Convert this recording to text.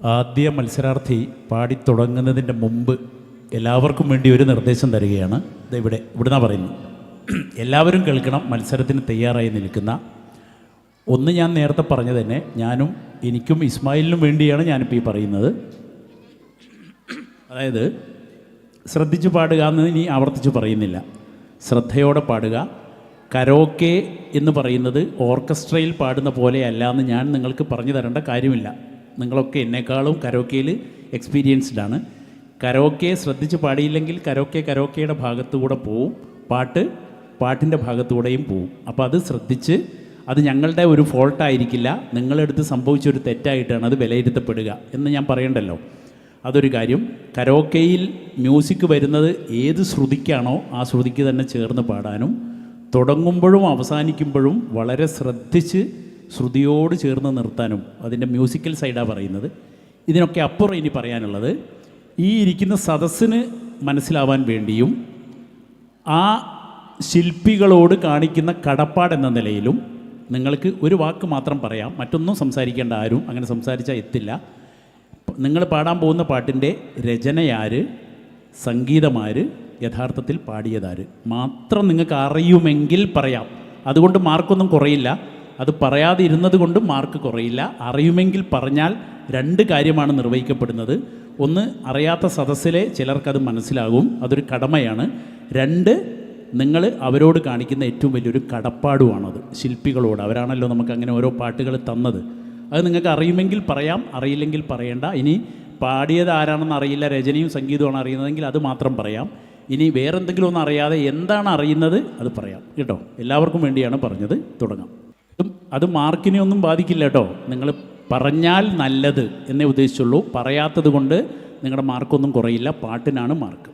ആദ്യ മത്സരാർത്ഥി പാടിത്തുടങ്ങുന്നതിൻ്റെ മുമ്പ് എല്ലാവർക്കും വേണ്ടി ഒരു നിർദ്ദേശം തരികയാണ്. ഇവിടുന്നാണ് പറയുന്നത്. എല്ലാവരും കേൾക്കണം. മത്സരത്തിന് തയ്യാറായി നിൽക്കുന്ന ഒന്ന് ഞാൻ നേരത്തെ പറഞ്ഞു തന്നെ, എനിക്കും ഇസ്മായിലിനും വേണ്ടിയാണ് ഞാനിപ്പോൾ ഈ പറയുന്നത്. അതായത് ശ്രദ്ധിച്ച് പാടുക എന്ന് ഇനി ആവർത്തിച്ച് പറയുന്നില്ല. ശ്രദ്ധയോടെ പാടുക. കരോക്കെ എന്ന് പറയുന്നത് ഓർക്കസ്ട്രയിൽ പാടുന്ന പോലെയല്ല എന്ന് ഞാൻ നിങ്ങൾക്ക് പറഞ്ഞു തരേണ്ട കാര്യമില്ല. നിങ്ങളൊക്കെ എന്നെക്കാളും കരോക്കയിൽ എക്സ്പീരിയൻസ്ഡ് ആണ്. കരോക്കെ ശ്രദ്ധിച്ച് പാടിയില്ലെങ്കിൽ കരോക്കയുടെ ഭാഗത്തുകൂടെ പോവും, പാട്ടിൻ്റെ ഭാഗത്തുകൂടെയും പോവും. അപ്പോൾ അത് ശ്രദ്ധിച്ച്, അത് ഞങ്ങളുടെ ഒരു ഫോൾട്ടായിരിക്കില്ല, നിങ്ങളെടുത്ത് സംഭവിച്ചൊരു തെറ്റായിട്ടാണ് അത് വിലയിരുത്തപ്പെടുക എന്ന് ഞാൻ പറയണ്ടല്ലോ. അതൊരു കാര്യം. കരോക്കയിൽ മ്യൂസിക് വരുന്നത് ഏത് ശ്രുതിക്കാണോ ആ ശ്രുതിക്ക് തന്നെ ചേർന്ന് പാടാനും തുടങ്ങുമ്പോഴും അവസാനിക്കുമ്പോഴും വളരെ ശ്രദ്ധിച്ച് ശ്രുതിയോട് ചേർന്ന് നിർത്താനും അതിൻ്റെ മ്യൂസിക്കൽ സൈഡാണ് പറയുന്നത്. ഇതിനൊക്കെ അപ്പുറം ഇനി പറയാനുള്ളത്, ഈ ഇരിക്കുന്ന സദസ്സിന് മനസ്സിലാവാൻ വേണ്ടിയും ആ ശില്പികളോട് കാണിക്കുന്ന കടപ്പാടെന്ന നിലയിലും നിങ്ങൾക്ക് ഒരു വാക്ക് മാത്രം പറയാം, മറ്റൊന്നും സംസാരിക്കേണ്ട. ആരും അങ്ങനെ സംസാരിച്ചാൽ എത്തില്ല. നിങ്ങൾ പാടാൻ പോകുന്ന പാട്ടിൻ്റെ രചനയാര്, സംഗീതമാര്, യഥാർത്ഥത്തിൽ പാടിയതാര് മാത്രം നിങ്ങൾക്ക് അറിയുമെങ്കിൽ പറയാം. അതുകൊണ്ട് മാർക്കൊന്നും കുറയില്ല. അത് പറയാതെ ഇരുന്നത് കൊണ്ട് മാർക്ക് കുറയില്ല. അറിയുമെങ്കിൽ പറഞ്ഞാൽ രണ്ട് കാര്യമാണ് നിർവഹിക്കപ്പെടുന്നത്. ഒന്ന്, അറിയാത്ത സദസ്സിലെ ചിലർക്കത് മനസ്സിലാകും, അതൊരു കടമയാണ്. രണ്ട്, നിങ്ങൾ അവരോട് കാണിക്കുന്ന ഏറ്റവും വലിയൊരു കടപ്പാടുമാണത്, ശില്പികളോട്. അവരാണല്ലോ നമുക്ക് അങ്ങനെ ഓരോ പാട്ടുകൾ തന്നത്. അത് നിങ്ങൾക്ക് അറിയുമെങ്കിൽ പറയാം, അറിയില്ലെങ്കിൽ പറയേണ്ട. ഇനി പാടിയത് ആരാണെന്ന് അറിയില്ല, രചനയും സംഗീതമാണ് അറിയുന്നതെങ്കിൽ അത് മാത്രം പറയാം. ഇനി വേറെന്തെങ്കിലും ഒന്നും അറിയാതെ എന്താണ് അറിയുന്നത് അത് പറയാം കേട്ടോ. എല്ലാവർക്കും വേണ്ടിയാണ് പറഞ്ഞത്. തുടങ്ങാം. അത് മാർക്കിനെ ഒന്നും ബാധിക്കില്ല കേട്ടോ. നിങ്ങൾ പറഞ്ഞാൽ നല്ലത് എന്നേ ഉദ്ദേശിച്ചുള്ളൂ. പറയാത്തത് കൊണ്ട് നിങ്ങളുടെ മാർക്കൊന്നും കുറയില്ല. പാട്ടിനാണ് മാർക്ക്.